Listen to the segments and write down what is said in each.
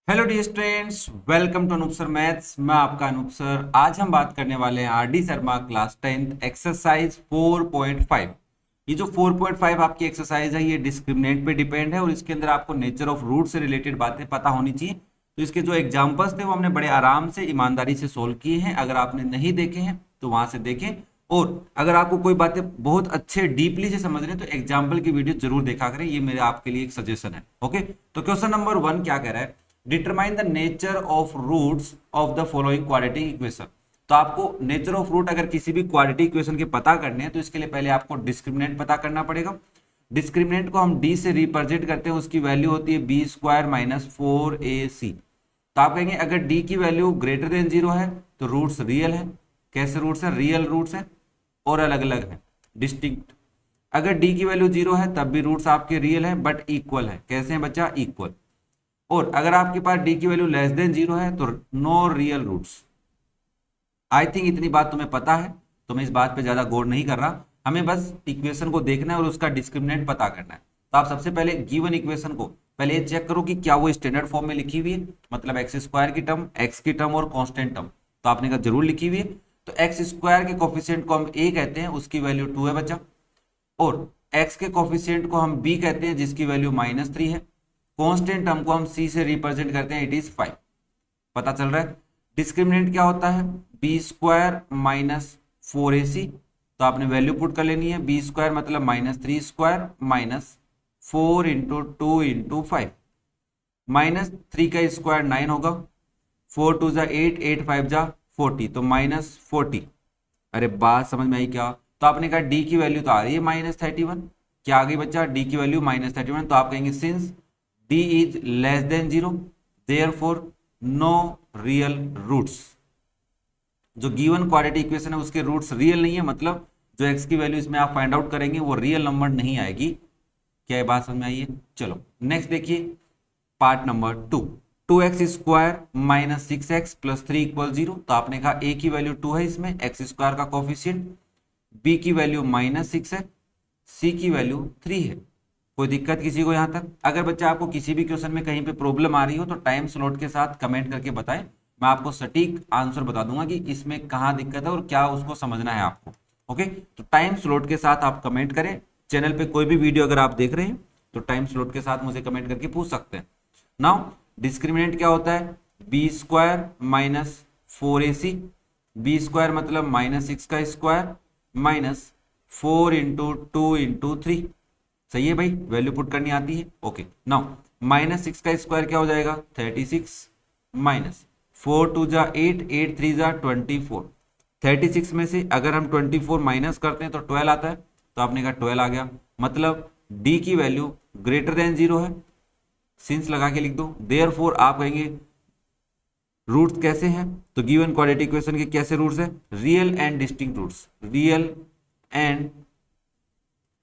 Hello dear students, welcome to Anoop sir maths. मैं आपका Anoop sir. आज हम बात करने वाले हैं RD Sharma class 10th exercise 4.5। ये जो 4.5 आपकी एक्सरसाइज है ये डिस्क्रिमिनेंट पे डिपेंड है और इसके अंदर आपको नेचर ऑफ रूट से रिलेटेड बातें पता होनी चाहिए। तो इसके जो एग्जाम्पल्स थे वो हमने बड़े आराम से ईमानदारी से सोल्व किए हैं। अगर आपने नहीं देखे हैं तो वहां से देखें, और अगर आपको कोई बातें बहुत अच्छे डीपली से समझ रहे हैं तो एग्जाम्पल की वीडियो जरूर देखा करें। ये मेरे आपके लिए एक सजेशन है। ओके, तो क्वेश्चन नंबर 1 क्या कह रहा है? Determine the nature of roots of the following quadratic equation. तो आपको नेचर ऑफ रूट अगर किसी भी क्वाड्रेटिक इक्वेशन के पता करने हैं तो इसके लिए पहले आपको डिस्क्रिमिनेंट पता करना पड़ेगा। डिस्क्रिमिनेंट को हम डी से रिप्रेजेंट करते हैं, उसकी वैल्यू होती है बी स्क्वायर माइनस 4ac। तो आप कहेंगे अगर डी की वैल्यू ग्रेटर देन 0 है तो रूट्स रियल है। कैसे रूट्स है? रियल रूट्स है और अलग अलग है, डिस्टिंक्ट। अगर डी की वैल्यू 0 है तब भी रूट्स आपके रियल है बट इक्वल है। कैसे हैं बच्चा? इक्वल। और अगर आपके पास डी की वैल्यू लेस देन 0 है तो no real roots. I think इतनी बात तुम्हें पता है, तो मैं इस बात पे ज्यादा गौर नहीं कर रहा। हमें बस इक्वेशन को देखना है और उसका डिस्क्रिमिनेंट पता करना है। तो आप सबसे पहले गिवन इक्वेशन को पहले ये चेक करो कि क्या वो स्टैंडर्ड फॉर्म में लिखी हुई है, मतलब एक्स स्क्वायर की टर्म, एक्स की टर्म और कांस्टेंट टर्म। तो आपने कहा जरूर लिखी हुई है। तो एक्स स्क्वायर के कोफिशिएंट को हम ए कहते हैं, उसकी वैल्यू 2 है बच्चा। और एक्स के कोफिशिएंट को हम बी कहते हैं, जिसकी वैल्यू -3 है। कांस्टेंट टर्म को हम सी से रिप्रेजेंट करते हैं, इट इज 5। पता चल रहा है? डिस्क्रिमिनेंट क्या होता है? B square minus 4ac। तो आपने वैल्यू पुट कर लेनी है। बी स्क्वायर मतलब -3 स्क्वायर माइनस 4 इंटू 2 इंटू 5। -3 का स्क्वायर 9 होगा, 4 2 जा 8, 8 5 जा 40, तो -40। अरे बात समझ में आई क्या? तो आपने कहा डी की वैल्यू तो आ रही है -31। क्या आ गई बच्चा? डी की वैल्यू -31। तो आप कहेंगे since d is less than 0 therefore no real roots। जो गिवन क्वाड्रेटिक इक्वेशन है उसके रूट्स रियल नहीं है, मतलब जो x की वैल्यू इसमें आप फाइंड आउट करेंगे वो रियल नंबर नहीं आएगी। क्या ये बात समझ में आई है? चलो नेक्स्ट देखिए, part number 2। 2x square minus 6x plus 3 equal 0। तो आपने कहा a की वैल्यू 2 है, इसमें x स्क्वायर का कोफिशिएंट, b की वैल्यू -6 है, c की वैल्यू 3 है। कोई दिक्कत किसी को? यहां तक अगर बच्चा आपको किसी भी क्वेश्चन में कहीं पे प्रॉब्लम आ रही हो तो टाइम स्लॉट के साथ कमेंट करके बताएं, मैं आपको सटीक आंसर बता दूंगा कि इसमें कहां दिक्कत है और क्या उसको समझना है आपको। ओके, तो टाइम स्लॉट के साथ आप कमेंट करें। चैनल पे कोई भी वीडियो अगर आप देख रहे हैं तो टाइम स्लॉट के साथ मुझे कमेंट करके पूछ सकते हैं। नाउ डिस्क्रिमिनेंट क्या होता है? B square minus 4ac। B square मतलब -6 का स्क्वायर माइनस 4 इंटू 2 इंटू 3। सही है भाई, वैल्यू पुट करनी आती है। ओके, नाउ -6 का स्क्वायर क्या हो जाएगा? 36 माइनस 4 2 जा 8, 8 3 जा 24। 36 में से अगर हम 24 माइनस करते हैं तो 12 आता है। तो आपने कहा 12 आ गया, मतलब d की वैल्यू ग्रेटर देन 0 है। सिंस लगा के लिख दो। देयरफॉर आप कहेंगे रूट्स कैसे हैं? तो गिवन क्वाड्रेटिक इक्वेशन के कैसे रूट्स हैं? Real and distinct roots. Real and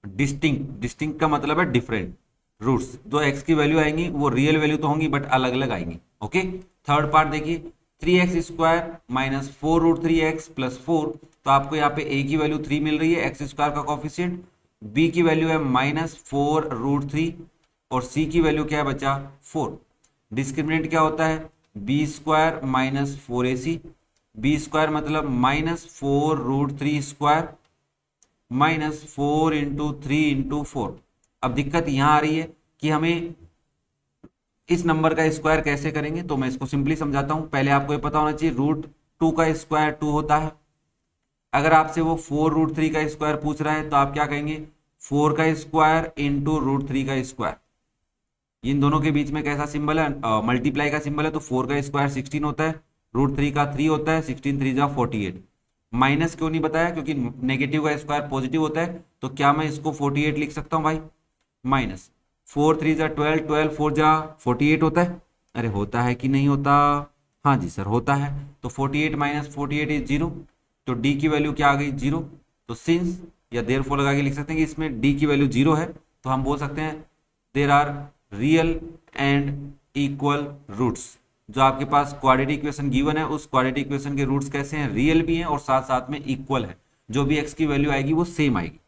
distinct, distinct का मतलब है डिफरेंट रूट्स। जो x की वैल्यू आएंगी वो रियल वैल्यू तो होंगी बट अलग अलग आएंगी। ओके, थर्ड पार्ट देखिए, 3x square minus 4 root 3x plus 4। तो आपको यहाँ पे a की वैल्यू 3 मिल रही है, एक्स स्क्वायर का कोफिशिएंट, b की वैल्यू है -4 रूट 3 और c की वैल्यू क्या है बच्चा? 4। डिस्क्रिमिनेंट क्या होता है? b square minus 4ac। B square मतलब -4 रूट 3 स्क्वायर -4 इंटू 3 इंटू 4। अब दिक्कत यहां आ रही है कि हमें इस नंबर का स्क्वायर कैसे करेंगे, तो मैं इसको सिंपली समझाता हूं। पहले आपको ये पता होना चाहिए रूट 2 का स्क्वायर 2 होता है। अगर आपसे वो 4 रूट 3 का स्क्वायर पूछ रहा है तो आप क्या कहेंगे? 4 का स्क्वायर इंटू रूट 3 का स्क्वायर। इन दोनों के बीच में कैसा सिंबल है? मल्टीप्लाई का सिंबल है। तो 4 का स्क्वायर 16 होता है, रूट 3 का 3 होता है, 16 3 जा 48। माइनस क्यों नहीं बताया? क्योंकि नेगेटिव का स्क्वायर पॉजिटिव होता है। तो क्या मैं इसको 48 लिख सकता हूं भाई? माइनस 4 3 जा 12, 12 4 जा 48 होता है। अरे होता है कि नहीं होता? हाँ जी सर होता है। तो 48 माइनस 48 इज 0। तो डी की वैल्यू क्या आ गई? 0। तो सिंस या देयरफॉर लगा के लिख सकते हैं कि इसमें डी की वैल्यू 0 है, तो हम बोल सकते हैं there are real and equal roots. जो आपके पास क्वाड्रेटिक इक्वेशन गिवन है उस क्वाड्रेटिक इक्वेशन के रूट्स कैसे हैं? रियल भी हैं और साथ साथ में इक्वल है। जो भी x की वैल्यू आएगी वो सेम आएगी।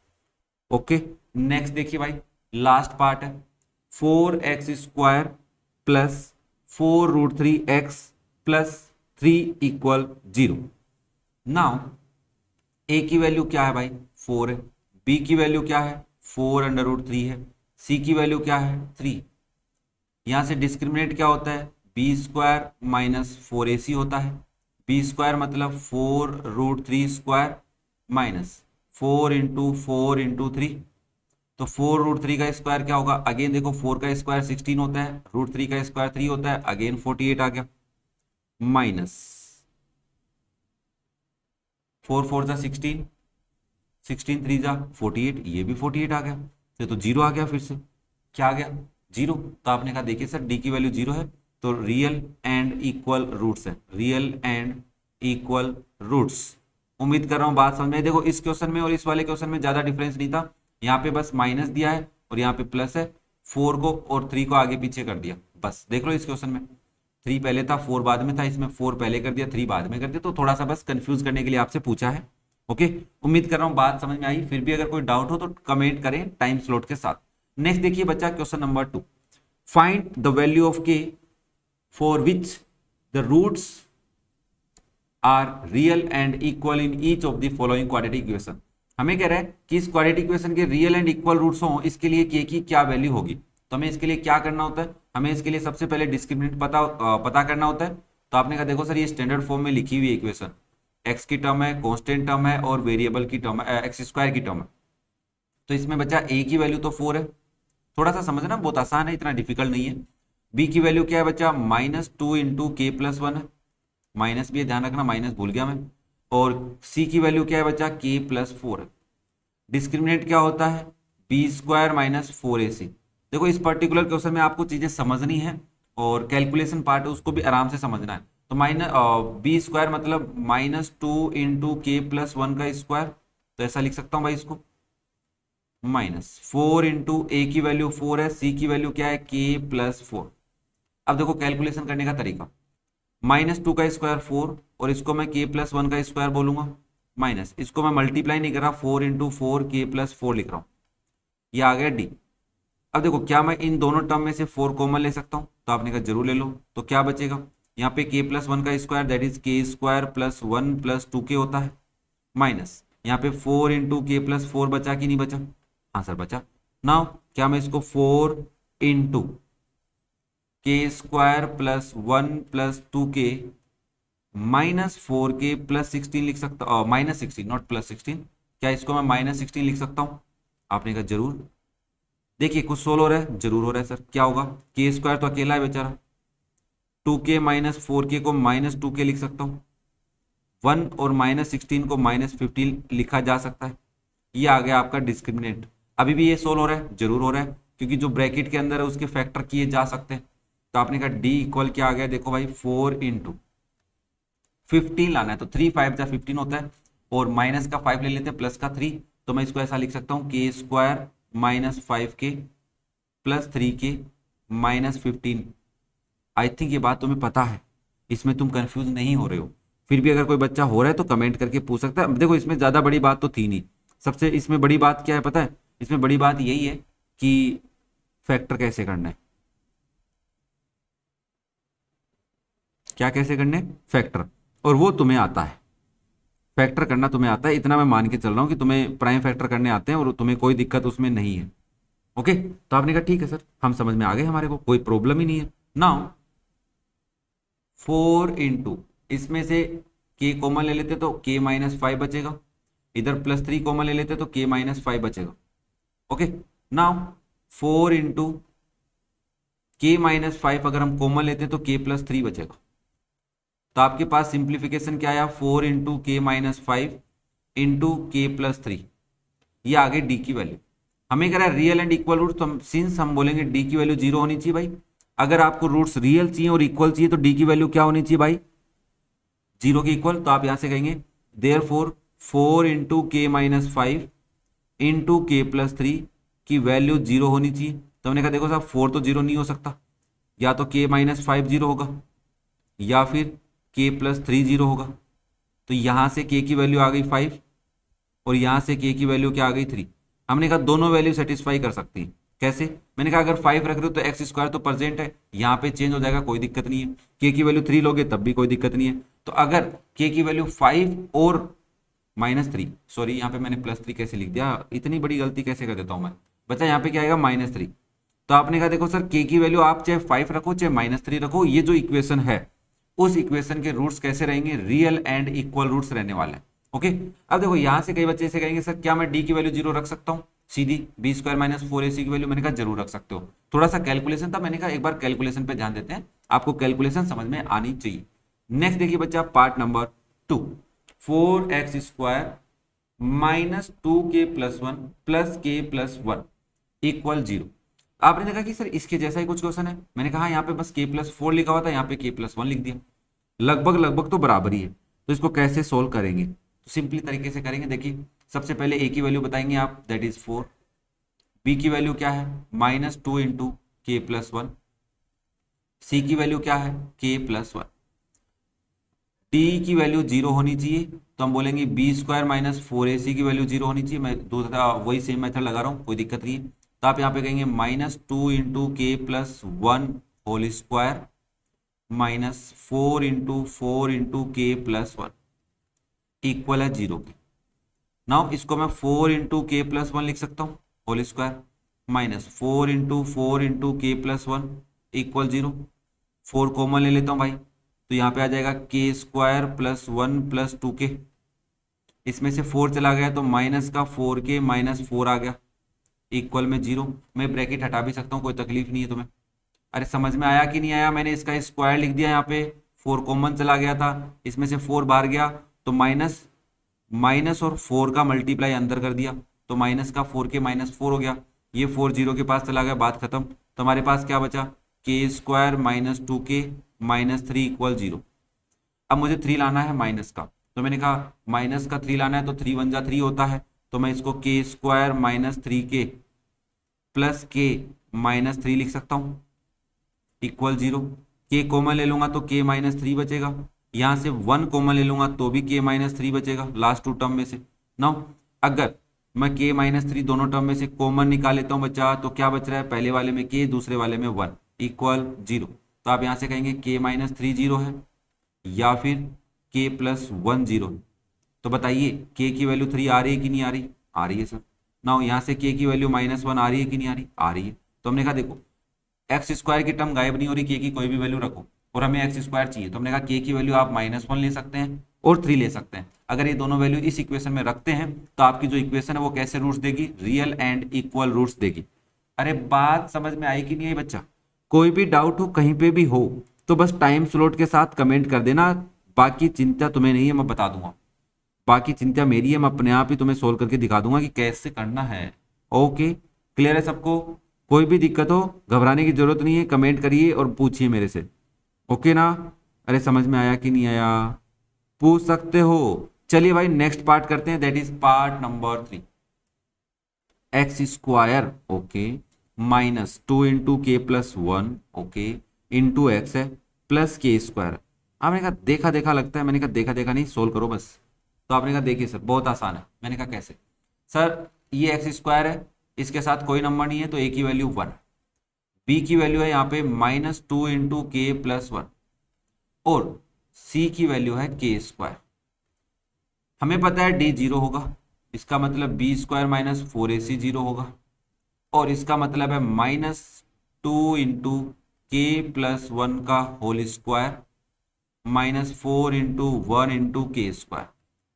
ओके, नेक्स्ट देखिए भाई, लास्ट पार्ट है 4x square plus 4√3x plus 3 equal 0। Now a की वैल्यू क्या है भाई 4 है, बी की वैल्यू क्या है 4√3 है, सी की वैल्यू क्या है 3। यहां से डिस्क्रिमिनेट क्या होता है बी स्क्वायर माइनस 4ac होता है। बी स्क्वायर मतलब 4√3² माइनस 4 × 4 × 3, तो 4√3 का स्क्वायर क्या होगा, अगेन देखो 4 का स्क्वायर 16 होता है, √3 का स्क्वायर 3 होता है, अगेन 48 आ गया, माइनस 4 4 जा 16, 16 3 जा 48, ये भी 48 आ गया, तो 0 आ गया, फिर से क्या आ गया 0। तो आपने कहा देखिए सर डी की वैल्यू 0 है तो रियल एंड इक्वल रूट्स है, रियल एंड इक्वल रूट्स। उम्मीद कर रहा हूं बात समझ में। देखो इस क्वेश्चन में और इस वाले क्वेश्चन में ज्यादा डिफरेंस नहीं था, यहाँ पे बस माइनस दिया है और यहाँ पे प्लस है, 4 को और 3 को आगे पीछे कर दिया, बस देख लो इस क्वेश्चन में 3 पहले था 4 बाद में था, इसमें 4 पहले कर दिया 3 बाद में कर दिया, तो थोड़ा सा बस कंफ्यूज करने के लिए आपसे पूछा है। ओके, उम्मीद कर रहा हूँ बात समझ में आई। फिर भी अगर कोई डाउट हो तो कमेंट करें टाइम स्लॉट के साथ। नेक्स्ट देखिए बच्चा question number 2, find the value of k for which the roots are real and equal in each of the following quadratic equation. हमें कह रहा है कि इस क्वाड्रेटिक इक्वेशन के रियल एंड इक्वल रूट्स हो, इसके लिए के की क्या वैल्यू होगी। तो हमें इसके लिए क्या करना होता है, हमें इसके लिए सबसे पहले डिस्क्रिमिनेंट पता करना होता है। तो आपने कहा देखो सर ये स्टैंडर्ड फॉर्म में लिखी हुई इक्वेशन, एक्स की टर्म है, कांस्टेंट टर्म है और वेरिएबल की टर्म है, एक्स स्क्वायर की टर्म है। तो इसमें बच्चा ए की वैल्यू तो 4 है, थोड़ा सा समझना बहुत आसान है, इतना डिफिकल्ट नहीं है। बी की वैल्यू क्या है बच्चा -2 × k+1 है, माइनस भी है ध्यान रखना, माइनस भूल गया मैं। और सी की वैल्यू क्या है बच्चा k+4 है। डिस्क्रिमिनेंट क्या होता है b² - 4ac। देखो इस पर्टिकुलर क्वेश्चन में आपको चीजें समझनी है और कैलकुलेशन पार्ट है उसको भी आराम से समझना है। तो b² मतलब -2 × k+1 का स्क्वायर, तो ऐसा लिख सकता हूं भाई इसको, -4 × a की वैल्यू 4 है, c की वैल्यू क्या है k+4। अब देखो कैलकुलेशन करने का तरीका, -2 का स्क्वायर 4 और इसको मैं k+1 का स्क्वायर बोलूंगा, माइनस इसको मैं मल्टीप्लाई नहीं कर रहा, 4 × 4 k+4 लिख रहा हूं, ये आ गया डी। अब देखो क्या मैं इन दोनों टर्म में से 4 कॉमन ले सकता हूं, तो आपने कहा जरूर ले लो। तो क्या बचेगा यहाँ पे k+1 का square that is k² + 1 + 2k होता है, माइनस यहाँ पे 4 × k+4 बचा कि नहीं बचा, हाँ सर बचा। नाउ क्या मैं इसको 4 × k² + 1 + 2k -4k + 16 लिख सकता हूँ, -16 नॉट +16, क्या इसको मैं -16 लिख सकता हूँ। आपने कहा जरूर। देखिए कुछ सोल्व हो रहा है, जरूर हो रहा है सर, क्या होगा k² तो अकेला है बेचारा, 2k - 4k को -2k लिख सकता हूँ, 1 और -16 को -15 लिखा जा सकता है। ये आ गया आपका डिस्क्रिमिनेंट। अभी भी ये सोल्व हो रहा है, जरूर हो रहा है, क्योंकि जो ब्रैकेट के अंदर है उसके फैक्टर किए जा सकते हैं। तो आपने कहा डी इक्वल क्या आ गया, देखो भाई 4 × 15 लाना है, तो 3 5 जा 15 होता है, और माइनस का 5 ले लेते हैं प्लस का 3, तो मैं इसको ऐसा लिख सकता हूँ k² - 5k + 3k -15। I think ये बात तुम्हें पता है, इसमें तुम कंफ्यूज नहीं हो रहे हो। फिर भी अगर कोई बच्चा हो रहा है तो कमेंट करके पूछ सकता है। देखो इसमें ज्यादा बड़ी बात तो थी नहीं, सबसे इसमें बड़ी बात क्या है पता है, इसमें बड़ी बात यही है कि फैक्टर कैसे करना है, क्या कैसे करने फैक्टर, और वो तुम्हें आता है, फैक्टर करना तुम्हें आता है, इतना मैं मान के चल रहा हूं कि तुम्हें प्राइम फैक्टर करने आते हैं और तुम्हें कोई दिक्कत उसमें नहीं है। ओके, तो आपने कहा ठीक है सर हम समझ में आ गए, हमारे को कोई प्रॉब्लम ही नहीं है। नाउ 4 × इसमें से k कॉमन ले लेते तो k - 5 बचेगा, इधर +3 कॉमन ले लेते तो k - 5 बचेगा। ओके, नाउ 4 × k - 5 अगर हम कॉमन लेते तो k+3 बचेगा। तो आपके पास सिंप्लीफिकेशन क्या आया, 4 × k - 5 × k+3, ये आ गई डी की वैल्यू। हमें कह रहा है रियल एंड इक्वल रूट्स, तो सिंस हम बोलेंगे डी की वैल्यू 0 होनी चाहिए भाई। अगर आपको रूट्स रियल चाहिए और इक्वल चाहिए तो डी की वैल्यू क्या होनी चाहिए भाई, 0 के इक्वल। तो आप यहां से कहेंगे देयरफॉर 4 × k - 5 × k+3 की वैल्यू 0 होनी चाहिए। तो हमने कहा देखो साहब 4 तो 0 नहीं हो सकता, या तो k - 5 0 होगा या फिर k+3 0 होगा। तो यहां से k की वैल्यू आ गई 5 और यहां से k की वैल्यू क्या आ गई 3। हमने कहा दोनों वैल्यू सेटिस्फाई कर सकती हैं, कैसे? मैंने कहा अगर 5 रख रहे हो तो एक्स स्क्वायर तो प्रेजेंट है, यहाँ पे चेंज हो जाएगा, कोई दिक्कत नहीं है। के की वैल्यू 3 लोगे तब भी कोई दिक्कत नहीं है। तो अगर के की वैल्यू 5 और -3, सॉरी यहाँ पे मैंने +3 कैसे लिख दिया, इतनी बड़ी गलती कैसे कर देता हूँ मैं बच्चा। यहाँ पे क्या आएगा -3। तो आपने कहा देखो सर के की वैल्यू आप चाहे 5 रखो चाहे -3 रखो, ये जो इक्वेशन है उस इक्वेशन के रूट्स कैसे रहेंगे, रियल एंड इक्वल रूट्स रहने वाले हैं। ओके, अब देखो यहाँ से कई बच्चे ऐसे कहेंगे सर क्या मैं डी की वैल्यू 0 रख सकता हूँ सीधी, b² - 4ac की वैल्यू? मैंने कहा जरूर रख सकते हो। थोड़ा सा कैलकुलेशन था, मैंने कहा एक बार कैलकुलेशन पे ध्यान देते हैं, आपको कैलकुलेशन समझ में आनी चाहिए। नेक्स्ट देखिए बच्चा part number 2, 4x² - 2k+1 + k+1 = 0। आपने देखा कि सर इसके जैसा ही कुछ क्वेश्चन है, मैंने कहा यहाँ पे बस k+4 लिखा हुआ था, यहाँ पे k+1 लिख दिया, लगभग लगभग तो बराबर ही है। तो इसको कैसे सोल्व करेंगे? तो सिंपली तरीके से करेंगे। देखिए सबसे पहले ए की वैल्यू बताएंगे आप, दैट इज 4। बी की वैल्यू क्या है, -2 × k+1। सी की वैल्यू क्या है, k+1। डी की वैल्यू 0 होनी चाहिए, तो हम बोलेंगे b² - 4ac की वैल्यू 0 होनी चाहिए। मैं दूसरा वही सेम मेथड लगा रहा हूँ, कोई दिक्कत नहीं है। तो आप यहाँ पे कहेंगे -2 × k+1 whole square -4 × 4 × k+1 equal है 0 के। नाउ इसको मैं 4 × k+1 लिख सकता हूँ whole square -4 × 4 × k+1 equal 0। 4 common ले लेता हूँ भाई, तो यहाँ पे आ जाएगा k² + 1 + 2k। इसमें से 4 चला गया तो माइनस का 4k - 4 आ गया इक्वल में 0। मैं ब्रैकेट हटा भी सकता हूँ, कोई तकलीफ नहीं है तुम्हें। अरे समझ में आया कि नहीं आया? मैंने इसका स्क्वायर लिख दिया, यहाँ पे 4 कॉमन चला गया था, इसमें से 4 बाहर गया तो माइनस और 4 का मल्टीप्लाई अंदर कर दिया, तो माइनस का 4k - 4 हो गया। ये 4 0 के पास चला गया, बात खत्म। तो हमारे पास क्या बचा, k² - 2k - 3 = 0। अब मुझे 3 लाना है माइनस का, तो मैंने कहा माइनस का 3 लाना है तो 3 × 1 = 3 होता है, तो मैं इसको k² - 3k + k - 3 लिख सकता हूँ इक्वल 0। k कॉमन ले लूंगा तो k - 3 बचेगा, यहाँ से 1 कॉमन ले लूंगा तो भी k - 3 बचेगा लास्ट 2 टर्म में से। नाउ अगर मैं k - 3 दोनों टर्म में से कॉमन निकाल लेता हूँ बच्चा, तो क्या बच रहा है, पहले वाले में k दूसरे वाले में 1 इक्वल 0। तो आप यहाँ से कहेंगे k - 3 0 है या फिर k+1 0 है। तो बताइए k की वैल्यू 3 आ रही है कि नहीं आ रही? आ रही है सर। नाउ यहाँ से k की वैल्यू -1 आ रही है कि नहीं आ रही? आ रही है। तो हमने कहा देखो x² की टर्म गायब नहीं हो रही, k की कोई भी वैल्यू रखो, और हमें x² चाहिए, तो हमने कहा k की वैल्यू आप -1 ले सकते हैं और 3 ले सकते हैं। अगर ये दोनों वैल्यू इस इक्वेशन में रखते हैं तो आपकी जो इक्वेशन है वो कैसे रूट्स देगी, रियल एंड इक्वल रूट्स देगी। अरे बात समझ में आई कि नहीं आई बच्चा? कोई भी डाउट हो कहीं पे भी हो तो बस टाइम स्लॉट के साथ कमेंट कर देना, बाकी चिंता तुम्हें नहीं है, मैं बता दूंगा। बाकी चिंता मेरी है, मैं अपने आप ही तुम्हें सोल्व करके दिखा दूंगा कि कैसे करना है। ओके, क्लियर है सबको? कोई भी दिक्कत हो घबराने की जरूरत नहीं है, कमेंट करिए और पूछिए मेरे से। ओके ना? अरे समझ में आया कि नहीं आया? पूछ सकते हो। चलिए भाई नेक्स्ट पार्ट करते हैं, that is part number 3। x², okay, -2 × k+1, okay, into x है प्लस k²। आपने कहा देखा देखा लगता है, मैंने कहा देखा देखा नहीं, सोल्व करो बस। तो आपने कहा देखिए सर बहुत आसान है। मैंने कहा कैसे? सर ये x² है, इसके साथ कोई नंबर नहीं है तो a की वैल्यू 1, b की वैल्यू है यहाँ पे -2 × k+1 और c की वैल्यू है k²। हमें पता है d 0 होगा, इसका मतलब b² - 4ac 0 होगा, और इसका मतलब है -2 × k+1 का होल स्क्वायर -4 × 1 × k²,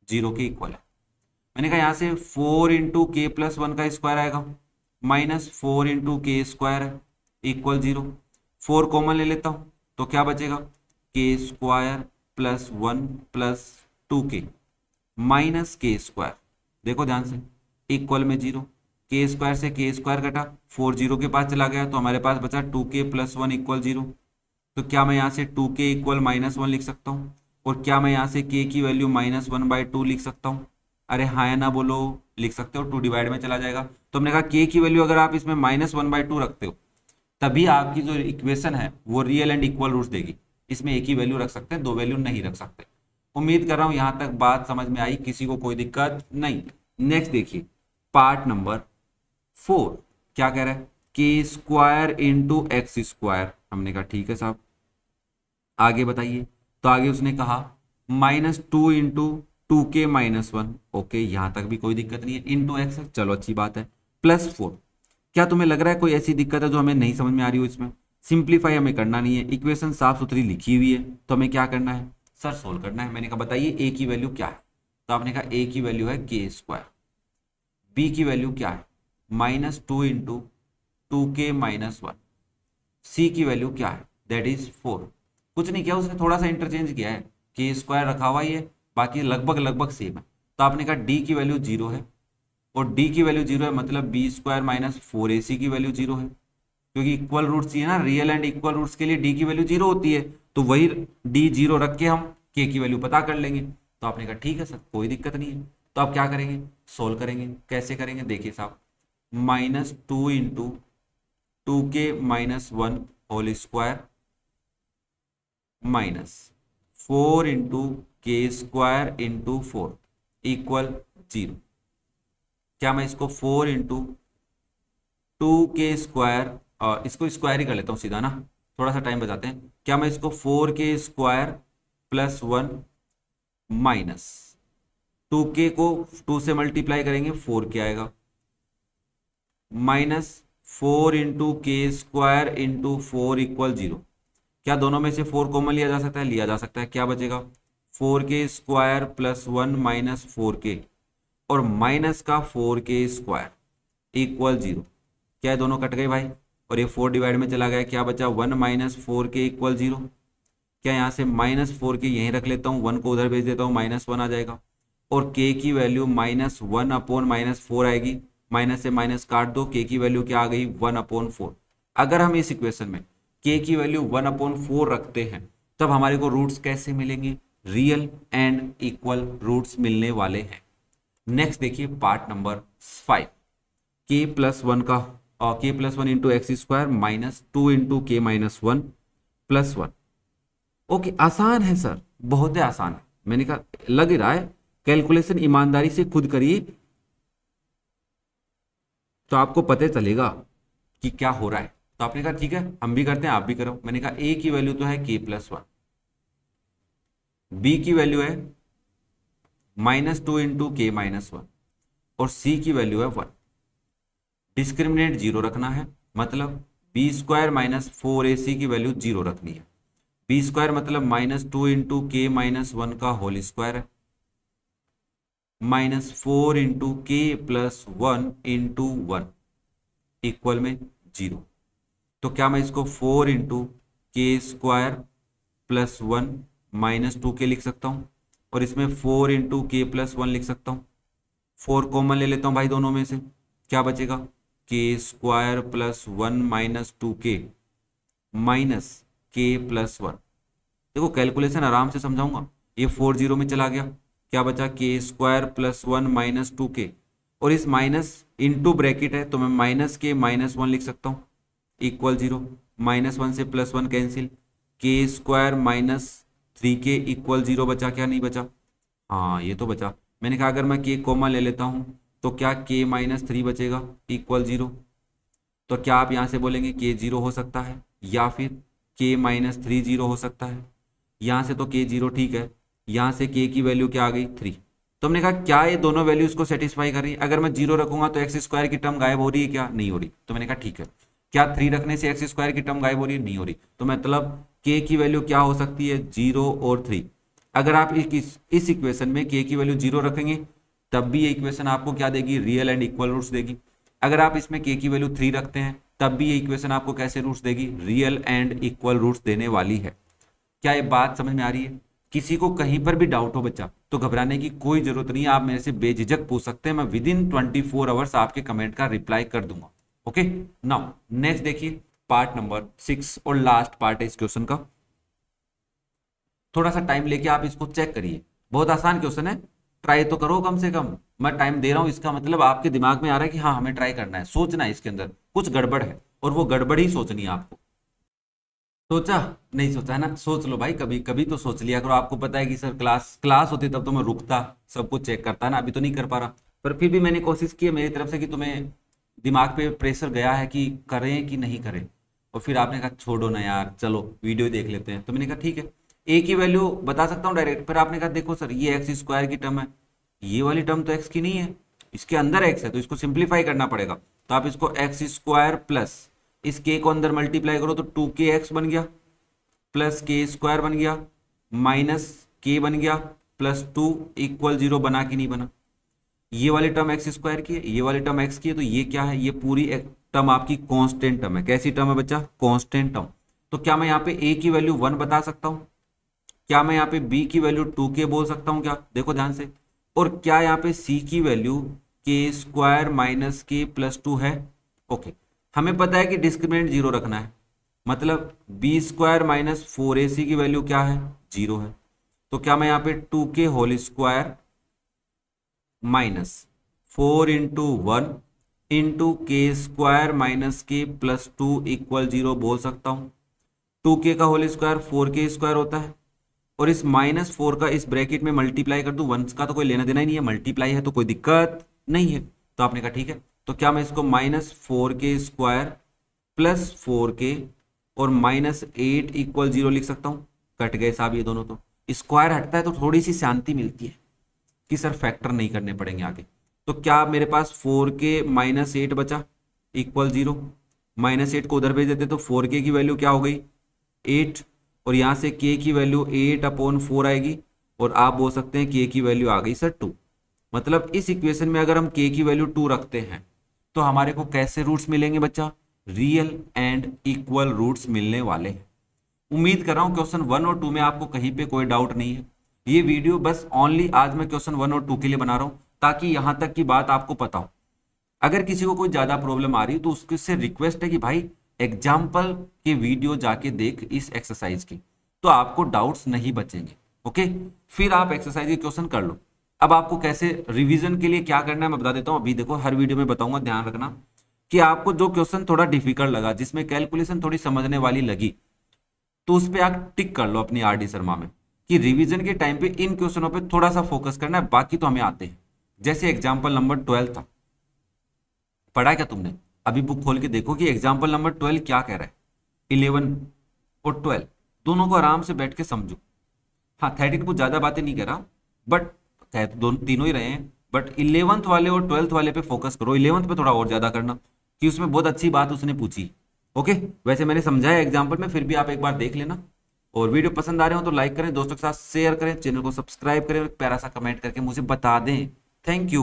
0 के इक्वल है। मैंने कहा यहाँ से 4 × k+1 का स्क्वायर आएगा -4 × k² इक्वल 0। 4 कॉमन ले लेता हूँ तो क्या बचेगा, k² + 1 + 2k -k²। देखो ध्यान से इक्वल में 0, k² से k² कटा, 4 0 के पास चला गया तो हमारे पास बचा 2k + 1 = 0। तो क्या मैं यहाँ से 2k = -1 लिख सकता हूँ, और क्या मैं यहाँ से k की वैल्यू -1/2 लिख सकता हूँ? अरे हाँ या ना बोलो, लिख सकते हो, 2 डिवाइड में चला जाएगा। तो हमने कहा k की वैल्यू अगर आप इसमें -1/2 रखते हो तभी आपकी जो इक्वेशन है वो रियल एंड इक्वल रूट्स देगी। इसमें एक ही वैल्यू रख सकते हैं, 2 वैल्यू नहीं रख सकते। उम्मीद कर रहा हूं यहां तक बात समझ में आई, किसी को कोई दिक्कत नहीं। नेक्स्ट देखिए पार्ट नंबर 4 क्या कह रहा है, के स्क्वायर इंटू एक्स स्क्वायर। हमने कहा ठीक है साहब, आगे बताइए। तो आगे उसने कहा -2 इंटू 2k-1। ओके, यहां तक भी कोई दिक्कत नहीं है, इंटू एक्स, चलो अच्छी बात है, +4। क्या तुम्हें लग रहा है कोई ऐसी दिक्कत है जो हमें नहीं समझ में आ रही हो? इसमें सिंप्लीफाई हमें करना नहीं है, इक्वेशन साफ सुथरी लिखी हुई है, तो हमें क्या करना है सर? सोल्व करना है। मैंने कहा बताइए ए की वैल्यू क्या है? तो आपने कहा ए की वैल्यू है के स्क्वायर, बी की वैल्यू क्या है -2 इंटू 2k-1, सी की वैल्यू क्या है दैट इज 4। कुछ नहीं किया उसने, थोड़ा सा इंटरचेंज किया है, के स्क्वायर रखा हुआ ही है, बाकी लगभग लगभग सेम है। तो आपने कहा डी की वैल्यू 0 है, और डी की वैल्यू 0 है मतलब बी स्क्वायर -4ac की वैल्यू 0 है, क्योंकि इक्वल रूट्स चाहिए ना, रियल एंड इक्वल रूट्स के लिए डी की वैल्यू 0 होती है, तो वही डी 0 रख के हम के की वैल्यू पता कर लेंगे। तो आपने कहा ठीक है सर, कोई दिक्कत नहीं है। तो आप क्या करेंगे? सोल्व करेंगे। कैसे करेंगे देखिए साहब, -2 into 2k-1 whole square -4 into K square into 4 equal 0। क्या मैं इसको 4 इंटू 2k स्क्वायर, और इसको स्क्वायर ही कर लेता हूँ सीधा ना, थोड़ा सा टाइम बचाते हैं। क्या मैं इसको 4k स्क्वायर +1 माइनस 2k को 2 से मल्टीप्लाई करेंगे 4k आएगा, -4 into K square into 4 equal 0। क्या दोनों में से 4 कॉमन लिया जा सकता है? लिया जा सकता है। क्या बचेगा? 4k स्क्वायर +1 माइनस 4k, और माइनस का 4k स्क्वायर इक्वल 0। क्या है, दोनों कट गए भाई, और ये 4 डिवाइड में चला गया, क्या बचा 1 माइनस 4k इक्वल 0। क्या यहाँ से -4k यहीं रख लेता हूँ, 1 को उधर भेज देता हूँ, -1 आ जाएगा, और k की वैल्यू -1/-4 आएगी, माइनस से माइनस काट दो, k की वैल्यू क्या आ गई 1/4। अगर हम इस इक्वेशन में k की वैल्यू 1/4 रखते हैं, तब हमारे को रूट्स कैसे मिलेंगे? रियल एंड इक्वल रूट्स मिलने वाले हैं। नेक्स्ट देखिए पार्ट नंबर 5, k+1 का, और k+1 into x square -2 into k-1 +1। Okay, आसान है सर, बहुत ही आसान है। मैंने कहा लग ही रहा है, कैलकुलेशन ईमानदारी से खुद करिए तो आपको पता चलेगा कि क्या हो रहा है। तो आपने कहा ठीक है हम भी करते हैं, आप भी करो। मैंने कहा a की वैल्यू तो है k+1, b की वैल्यू है -2 इंटू k-1, और c की वैल्यू है 1। डिस्क्रिमिनेंट 0 रखना है, मतलब b स्क्वायर -4ac की वैल्यू 0 रखनी है। b स्क्वायर मतलब -2 इंटू k-1 का होल स्क्वायर है, -4 इंटू k+1 इंटू 1 इक्वल में 0। तो क्या मैं इसको 4 इंटू के स्क्वायर +1 -2k लिख सकता हूँ, और इसमें 4 इंटू k+1 लिख सकता हूँ। 4 कॉमन ले लेता हूँ भाई दोनों में से, क्या बचेगा के स्क्वायर +1 -2k -k+1। देखो कैलकुलेशन आराम से समझाऊंगा। ये 4 0 में चला गया, क्या बचा के स्क्वायर +1 -2k, और इस माइनस इंटू ब्रैकेट है तो मैं -k-1 लिख सकता हूँ इक्वल 0। -1 से +1 कैंसिल, के स्क्वायर -3k इक्वल 0 बचा, क्या नहीं बचा? हाँ ये तो बचा। मैंने कहा अगर मैं k कॉमन ले लेता हूँ तो क्या k-3 बचेगा इक्वल 0। तो क्या आप यहाँ से बोलेंगे k 0 हो सकता है, या फिर k-3 0 हो सकता है? यहाँ से तो k 0 ठीक है, यहाँ से k की वैल्यू क्या आ गई 3। तो हमने कहा क्या ये दोनों वैल्यूज को सेटिस्फाई कर रही है? अगर मैं 0 रखूंगा तो एक्स स्क्वायर की टर्म गायब हो रही है क्या? नहीं हो रही। तो मैंने कहा ठीक है। क्या 3 रखने से एक्स स्क्वायर की टर्म गायब हो रही है? नहीं हो रही। तो मतलब k की वैल्यू क्या हो सकती है? 0 और 3। अगर आप इस इक्वेशन में k की वैल्यू 0 रखेंगे तब भी ये इक्वेशन आपको क्या देगी? रियल एंड इक्वल रूट्स देगी। अगर आप इसमें k की वैल्यू 3 रखते हैं तब भी ये इक्वेशन आपको कैसे रूट्स देगी? रियल एंड इक्वल रूट्स देने वाली है। क्या ये बात समझ में आ रही है? किसी को कहीं पर भी डाउट हो बच्चा तो घबराने की कोई जरूरत नहीं है, आप मेरे से बेझिझक पूछ सकते हैं, मैं विद इन 24 आवर्स आपके कमेंट का रिप्लाई कर दूंगा। ओके, नाउ नेक्स्ट देखिए पार्ट नंबर 6 और लास्ट पार्ट है इस क्वेश्चन का। थोड़ा सा टाइम लेके आप इसको चेक करिए, बहुत आसान क्वेश्चन है, ट्राई तो करो कम से कम। मैं टाइम दे रहा हूं इसका मतलब आपके दिमाग में आ रहा है कि हाँ हमें ट्राई करना है, सोचना है इसके अंदर कुछ गड़बड़ है, और वो गड़बड़ ही सोचनी है आपको। सोचा? नहीं सोचा है ना? सोच लो भाई, कभी कभी तो सोच लिया करो। आपको पता है कि सर क्लास होती तब तो मैं रुकता, सब कुछ चेक करता ना, अभी तो नहीं कर पा रहा, पर फिर भी मैंने कोशिश की है मेरी तरफ से कि तुम्हें दिमाग पे प्रेशर गया है कि करें कि नहीं करें, और फिर आपने कहा छोड़ो ना यार, चलो वीडियो देख लेते हैं, तो मैंने कहा ठीक है, ए की वैल्यू बता सकता हूँ डायरेक्ट। फिर आपने कहा देखो सर ये एक्स स्क्वायर की टर्म है, ये वाली टर्म तो एक्स की नहीं है, इसके अंदर एक्स है, तो इसको सिंप्लीफाई करना पड़ेगा। तो आप इसको एक्स स्क्वायर प्लस इस के को अंदर मल्टीप्लाई करो तो 2kx बन गया, प्लस के स्क्वायर बन गया, माइनस के बन गया, प्लस 2 इक्वल 0 बना कि नहीं बना। ये वाली टर्म एक्स स्क्वायर की है, ये वाली टर्म एक्स की है, तो ये क्या है, ये पूरी टर्म आपकी कांस्टेंट टर्म है। कैसी टर्म है बच्चा, कांस्टेंट टर्म। तो क्या मैं यहाँ पे a की वैल्यू 1 बता सकता हूँ, क्या मैं यहाँ पे b की वैल्यू 2k बोल सकता हूँ क्या, देखो ध्यान से, और क्या यहाँ पे c की वैल्यू के स्क्वायर माइनस के प्लस 2 है। ओके, हमें पता है कि डिस्क्रिमिनेंट 0 रखना है, मतलब बी स्क्वायर माइनस 4ac की वैल्यू क्या है, 0 है। तो क्या मैं यहाँ पे 2k whole square minus 4 into 1 into K square minus K plus 2 equal 0 बोल सकता हूँ। 2k का होल स्क्वायर 4k स्क्वायर होता है, और इस माइनस 4 का इस ब्रैकेट में मल्टीप्लाई कर दूं, 1 का तो कोई लेना देना ही नहीं है, मल्टीप्लाई है तो कोई दिक्कत नहीं है। तो आपने कहा ठीक है, तो क्या मैं इसको minus 4k square plus 4k और माइनस 8 इक्वल 0 लिख सकता हूँ। कट गए साहब ये दोनों, तो स्क्वायर हटता है तो थोड़ी सी शांति मिलती है कि सर फैक्टर नहीं करने पड़ेंगे आगे। तो क्या मेरे पास 4k माइनस 8 बचा इक्वल 0, माइनस 8 को उधर भेज देते तो 4k की वैल्यू क्या हो गई 8, और यहाँ से k की वैल्यू 8/4 आएगी, और आप बोल सकते हैं k की वैल्यू आ गई सर 2। मतलब इस इक्वेशन में अगर हम k की वैल्यू 2 रखते हैं तो हमारे को कैसे रूट्स मिलेंगे बच्चा, रियल एंड इक्वल रूट्स मिलने वाले हैं। उम्मीद कर रहा हूँ क्वेश्चन 1 और 2 में आपको कहीं पे कोई डाउट नहीं है। ये वीडियो बस ओनली आज मैं क्वेश्चन 1 और 2 के लिए बना रहा हूँ, ताकि यहाँ तक की बात आपको पता हो। अगर किसी को कोई ज्यादा प्रॉब्लम आ रही है तो उससे रिक्वेस्ट है कि भाई एग्जाम्पल के वीडियो जाके देख इस एक्सरसाइज की, तो आपको डाउट्स नहीं बचेंगे। ओके, फिर आप एक्सरसाइज के क्वेश्चन कर लो। अब आपको कैसे रिवीजन के लिए क्या करना है मैं बता देता हूँ। अभी देखो हर वीडियो में बताऊंगा, ध्यान रखना कि आपको जो क्वेश्चन थोड़ा डिफिकल्ट लगा, जिसमें कैलकुलेशन थोड़ी समझने वाली लगी, तो उस पर आप टिक कर लो अपनी आरडी शर्मा में कि रिवीजन के टाइम पे इन क्वेश्चनों पे थोड़ा सा फोकस करना है, बाकी तो हमें आते हैं। जैसे एग्जाम्पल नंबर 12 था, पढ़ा क्या तुमने, अभी बुक खोल के देखो कि एग्जाम्पल नंबर 12 क्या कह रहा है। 11 और 12 दोनों को आराम से बैठ के समझो। हाँ 13 कुछ ज्यादा बातें नहीं कर रहा, बट कह तो दोनों तीनों ही रहे हैं, बट 11th वाले और 12th वाले पे फोकस करो। 11th पे थोड़ा और ज्यादा करना कि उसमें बहुत अच्छी बात उसने पूछी। ओके, वैसे मैंने समझाया एग्जाम्पल में, फिर भी आप एक बार देख लेना। और वीडियो पसंद आ रहे हो तो लाइक करें, दोस्तों के साथ शेयर करें, चैनल को सब्सक्राइब करें और एक प्यारा सा कमेंट करके मुझे बता दें। Thank you.